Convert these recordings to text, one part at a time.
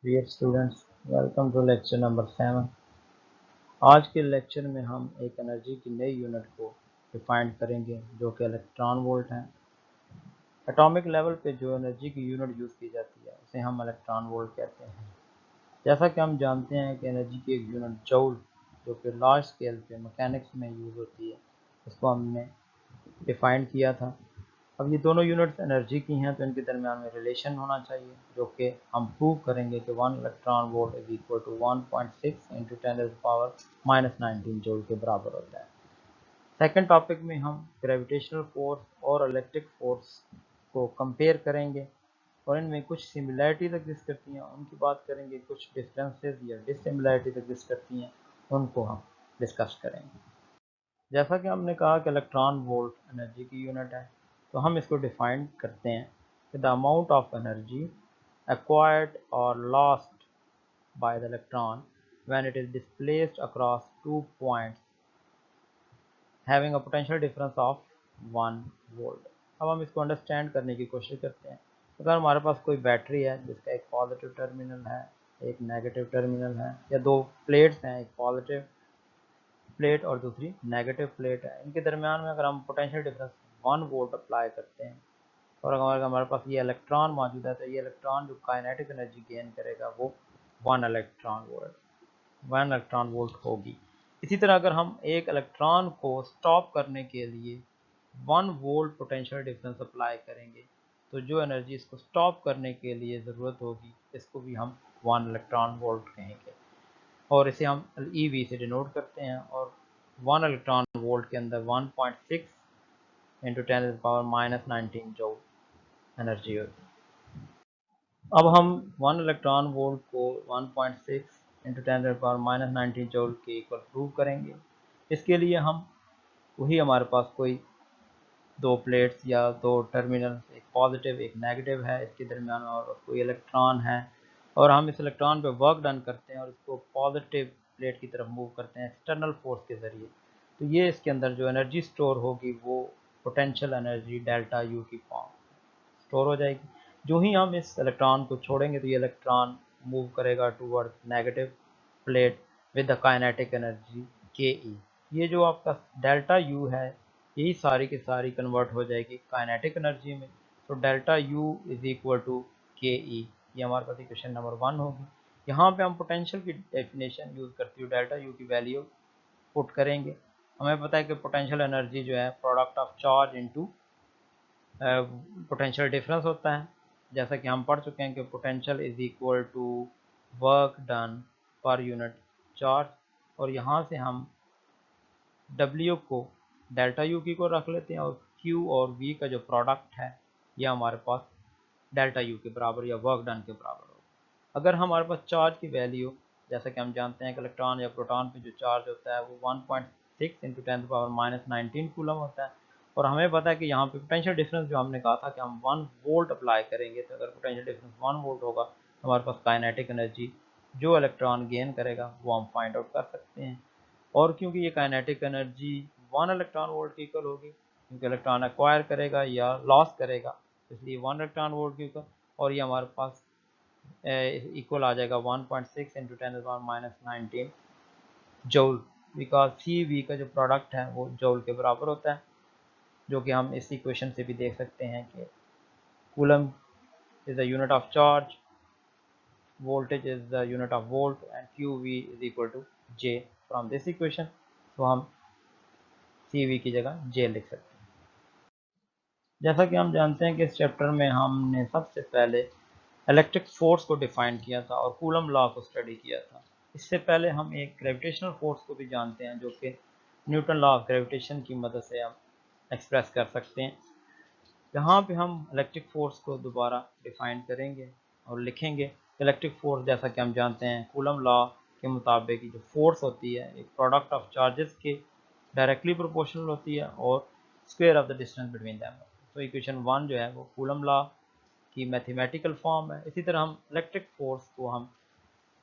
Dear students, welcome to lecture number 7। आज के lecture में हम एक एनर्जी की नई यूनिट को डिफाइन करेंगे जो कि इलेक्ट्रॉन वोल्ट है। एटॉमिक लेवल पे जो एनर्जी की यूनिट यूज़ की जाती है उसे हम इलेक्ट्रॉन वोल्ट कहते हैं। जैसा कि हम जानते हैं कि एनर्जी की एक यूनिट जूल जो कि लार्ज स्केल पे मैकेनिक्स में यूज़ होती है, इसको हमने डिफाइन किया था। अब ये दोनों यूनिट्स एनर्जी की हैं तो इनके दरमियान में रिलेशन होना चाहिए, जो कि हम प्रूव करेंगे कि 1 electron volt is equal to 1.6 into 10⁻⁻19 joule के बराबर होता है। सेकंड टॉपिक में हम ग्रेविटेशनल फोर्स और इलेक्ट्रिक फोर्स को कंपेयर करेंगे और इनमें कुछ सिमिलैरिटीज एग्जिस्ट करती हैं उनकी बात करेंगे, कुछ डिफरेंसेस या डिससिमिलैरिटीज एग्जिस्ट करती हैं उनको हम डिस्कस करेंगे। जैसा कि हमने कहा कि इलेक्ट्रॉन वोल्ट एनर्जी की यूनिट है, तो हम इसको डिफाइन करते हैं कि the amount of energy acquired or lost by the electron when it is displaced across 2 points having a potential difference of 1 volt। अब हम इसको अंडरस्टैंड करने की कोशिश करते हैं। अगर हमारे पास कोई बैटरी है जिसका एक पॉजिटिव टर्मिनल है, एक नेगेटिव टर्मिनल है, या दो प्लेट्स हैं, एक पॉजिटिव प्लेट और दूसरी नेगेटिव प्लेट है, इनके दरमियान में अगर हम पोटेंशियल डिफरेंस 1 वोल्ट अप्लाई करते हैं और अगर हमारे पास ये इलेक्ट्रॉन मौजूद है तो ये इलेक्ट्रॉन जो काइनेटिक एनर्जी गेन करेगा वो 1 इलेक्ट्रॉन वोल्ट होगी। इसी तरह अगर हम एक इलेक्ट्रॉन को स्टॉप करने के लिए 1 वोल्ट पोटेंशियल डिफरेंस अप्लाई करेंगे तो जो एनर्जी इसको स्टॉप करने के लिए ज़रूरत होगी इसको भी हम 1 इलेक्ट्रॉन वोल्ट कहेंगे और इसे हम EV से डिनोट करते हैं। और 1 इलेक्ट्रॉन वोल्ट के अंदर 1.6 इंटू 10⁻⁻19 जूल एनर्जी होती है। अब हम 1 इलेक्ट्रॉन वोल्ट को 1.6 इंटू 10⁻⁻19 जूल के इक्वल प्रूव करेंगे। इसके लिए हम वही हमारे पास कोई दो प्लेट्स या दो टर्मिनल, एक पॉजिटिव एक नेगेटिव है, इसके दरमियान और कोई इलेक्ट्रॉन है और हम इस इलेक्ट्रॉन पे वर्क डन करते हैं और इसको पॉजिटिव प्लेट की तरफ मूव करते हैं एक्सटर्नल फोर्स के ज़रिए। तो ये इसके अंदर जो एनर्जी स्टोर होगी वो पोटेंशियल एनर्जी डेल्टा यू की फॉर्म स्टोर हो जाएगी। जो ही हम इस इलेक्ट्रॉन को छोड़ेंगे तो ये इलेक्ट्रॉन मूव करेगा toward negative plate with the kinetic energy के ई। ये जो आपका डेल्टा यू है यही सारी की सारी कन्वर्ट हो जाएगी काइनेटिक एनर्जी में। तो delta U is equal to K E, ये हमारे पास इक्वेशन नंबर 1 होगी। यहाँ पे हम पोटेंशियल की डेफिनेशन यूज़ करती हूँ डेल्टा यू की वैल्यू पुट करेंगे। हमें पता है कि पोटेंशियल एनर्जी जो है product of charge into potential difference होता है। जैसा कि हम पढ़ चुके हैं कि potential is equal to work done per unit charge और यहाँ से हम W को डेल्टा यू की को रख लेते हैं और Q और V का जो प्रोडक्ट है यह हमारे पास डेल्टा यू के बराबर या वर्क डन के बराबर होगा। अगर हमारे पास चार्ज की वैल्यू, जैसा कि हम जानते हैं कि इलेक्ट्रॉन या प्रोटॉन पे जो चार्ज होता है वो 1.6 इंटू 10⁻⁻19 कूलम होता है और हमें पता है कि यहाँ पे पोटेंशियल डिफरेंस जो हमने कहा था कि हम 1 वोल्ट अप्लाई करेंगे, तो अगर पोटेंशियल डिफरेंस 1 वोल्ट होगा तो हमारे पास काइनेटिक एनर्जी जो इलेक्ट्रॉन गेन करेगा वो हम फाइंड आउट कर सकते हैं। और क्योंकि ये काइनेटिक एनर्जी 1 इलेक्ट्रॉन वोल्ट की इक्वल होगी, क्योंकि इलेक्ट्रॉन एक्वायर करेगा या लॉस करेगा, इसलिए 1 इलेक्ट्रॉन वोल्ट की इक्वल, और ये हमारे पास इक्वल आ जाएगा 1.6 into 10⁻⁻19 joule, because C V का जो प्रोडक्ट है वो जूल के बराबर होता है, जो कि हम इस इक्वेशन से भी देख सकते हैं कि coulomb is the unit of charge, voltage is the unit of volt and qv is equal to j from this equation। तो हम cv की जगह j लिख सकते हैं। जैसा कि हम जानते हैं कि इस चैप्टर में हमने सबसे पहले इलेक्ट्रिक फोर्स को डिफाइन किया था और कूलम लॉ को स्टडी किया था। इससे पहले हम एक ग्रेविटेशनल फोर्स को भी जानते हैं जो कि न्यूटन लॉ ऑफ ग्रेविटेशन की मदद से हम एक्सप्रेस कर सकते हैं। यहाँ पे हम इलेक्ट्रिक फोर्स को दोबारा डिफाइन करेंगे और लिखेंगे। इलेक्ट्रिक फोर्स जैसा कि हम जानते हैं कूलम लॉ के मुताबिक जो फोर्स होती है एक प्रोडक्ट ऑफ चार्जेस के डायरेक्टली प्रोपोर्शनल होती है और square of the distance between them. तो इक्वेशन 1 जो है वो कूलम लॉ की मैथमेटिकल फॉर्म है। इसी तरह हम इलेक्ट्रिक फोर्स को हम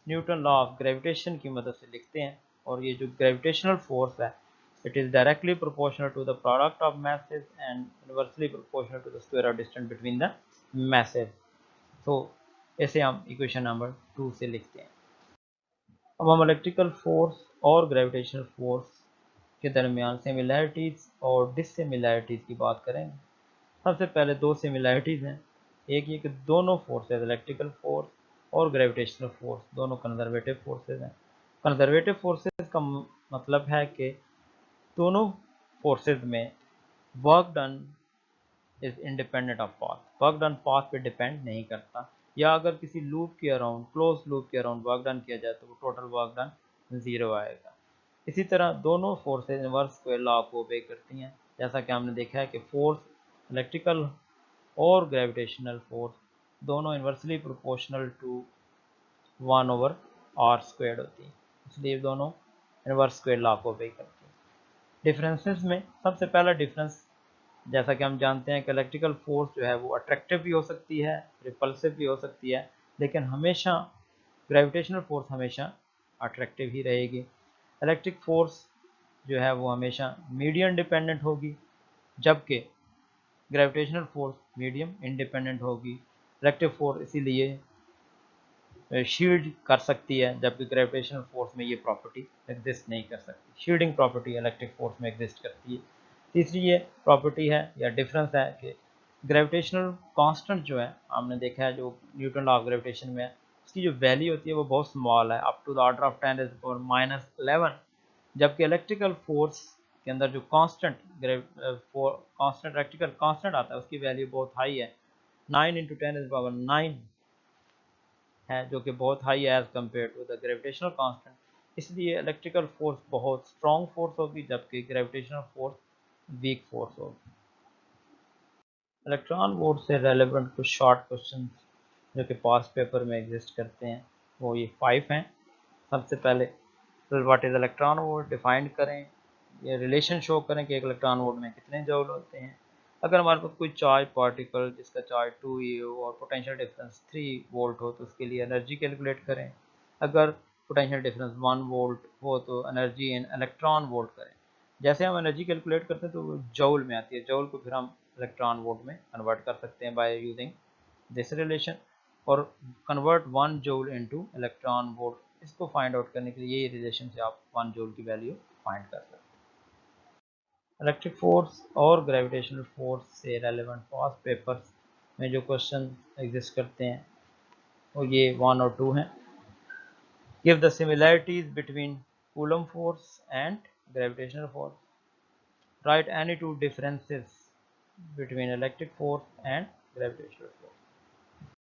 न्यूटन लॉ ऑफ ग्रेविटेशन की मदद से लिखते हैं और ये जो ग्रेविटेशनल फोर्स है it is directly proportional to the product of masses and inversely proportional to the square of distance between the masses। तो इसे हम इक्वेशन नंबर 2 से लिखते हैं। अब हम इलेक्ट्रिकल फोर्स और ग्रेविटेशनल फोर्स के दरमियान सिमिलैरिटीज़ और डिससिमिलैरिटीज़ की बात करेंगे। सबसे पहले दो सिमिलैरिटीज़ हैं। एक ये कि दोनों फोर्सेस, इलेक्ट्रिकल फोर्स और ग्रेविटेशनल फोर्स, दोनों कंजर्वेटिव फोर्सेस हैं। कंजर्वेटिव फोर्सेस का मतलब है कि दोनों फोर्सेस में work done is independent of path. Work done path पे डिपेंड नहीं करता, या अगर किसी लूप के अराउंड, क्लोज लूप के अराउंड वर्क डन किया जाए तो वो टोटल वर्क डन ज़ीरो आएगा। इसी तरह दोनों फोर्सेज इनवर्स स्क्वायर लॉ को ओबे करती हैं। जैसा कि हमने देखा है कि फोर्स इलेक्ट्रिकल और ग्रेविटेशनल फोर्स दोनों इन्वर्सली प्रोपोर्शनल टू 1/r² होती हैं, इसलिए दोनों इनवर्स स्क्वायर लॉ को ओबे करती हैं। डिफरेंसेस में सबसे पहला डिफरेंस, जैसा कि हम जानते हैं कि इलेक्ट्रिकल फोर्स जो है वो अट्रैक्टिव भी हो सकती है, रिपल्सिव भी हो सकती है, लेकिन हमेशा ग्रेविटेशनल फोर्स हमेशा अट्रैक्टिव ही रहेगी। इलेक्ट्रिक फोर्स जो है वो हमेशा मीडियम डिपेंडेंट होगी, जबकि ग्रेविटेशनल फोर्स मीडियम इंडिपेंडेंट होगी। इलेक्ट्रिक फोर्स इसीलिए शील्ड कर सकती है, जबकि ग्रेविटेशनल फोर्स में ये प्रॉपर्टी एग्जिस्ट नहीं कर सकती। शील्डिंग प्रॉपर्टी इलेक्ट्रिक फोर्स में एग्जिस्ट करती है। तीसरी ये प्रॉपर्टी है या डिफरेंस है कि ग्रेविटेशनल कांस्टेंट जो है, हमने देखा है जो न्यूटन लॉ ऑफ ग्रेविटेशन में है, उसकी जो वैल्यू होती है वो बहुत स्मॉल है, up to the order of 10⁻⁻11, जबकि इलेक्ट्रिकल फोर्स के अंदर जो कांस्टेंट इलेक्ट्रिकल कांस्टेंट आता है उसकी वैल्यू बहुत हाई है, 9 × 10⁻⁹ है, जो कि बहुत हाई है as compare to the gravitational constant. इसलिए इलेक्ट्रिकल फोर्स बहुत स्ट्रॉन्ग फोर्स होगी, जबकि ग्रेविटेशनल फोर्स वीक फोर्स होगी। इलेक्ट्रॉन वोल्ट से रेलेवेंट कुछ शॉर्ट क्वेश्चन जो कि पास्ट पेपर में एग्जिस्ट करते हैं वो ये 5 हैं। सबसे पहले what is electron volt, defined करें, ये रिलेशन शो करें कि एक इलेक्ट्रॉन वोल्ट में कितने जूल होते हैं। अगर हमारे पास कोई चार्ज पार्टिकल जिसका चार्ज 2e हो और पोटेंशियल डिफरेंस 3 वोल्ट हो तो उसके लिए एनर्जी कैलकुलेट करें। अगर पोटेंशियल डिफरेंस 1 वोल्ट हो तो एनर्जी इन इलेक्ट्रॉन वोल्ट करें। जैसे हम एनर्जी कैलकुलेट करते हैं तो वो जौल में आती है, जौल को फिर हम इलेक्ट्रॉन वोल्ट में कन्वर्ट कर सकते हैं बाय यूजिंग दिस रिलेशन, और convert 1 joule into electron volt. इसको फाइंड आउट करने के लिए यही रिलेशन से आप 1 जूल की वैल्यू फाइंड कर सकते हैं। इलेक्ट्रिक फोर्स और ग्रेविटेशनल फोर्स से रेलेवेंट पास्ट पेपर्स में जो क्वेश्चन एग्जिस्ट करते हैं वो ये 1 और 2 हैं। Give the similarities between coulomb force and gravitational force. Write any two differences between electric force and gravitational force.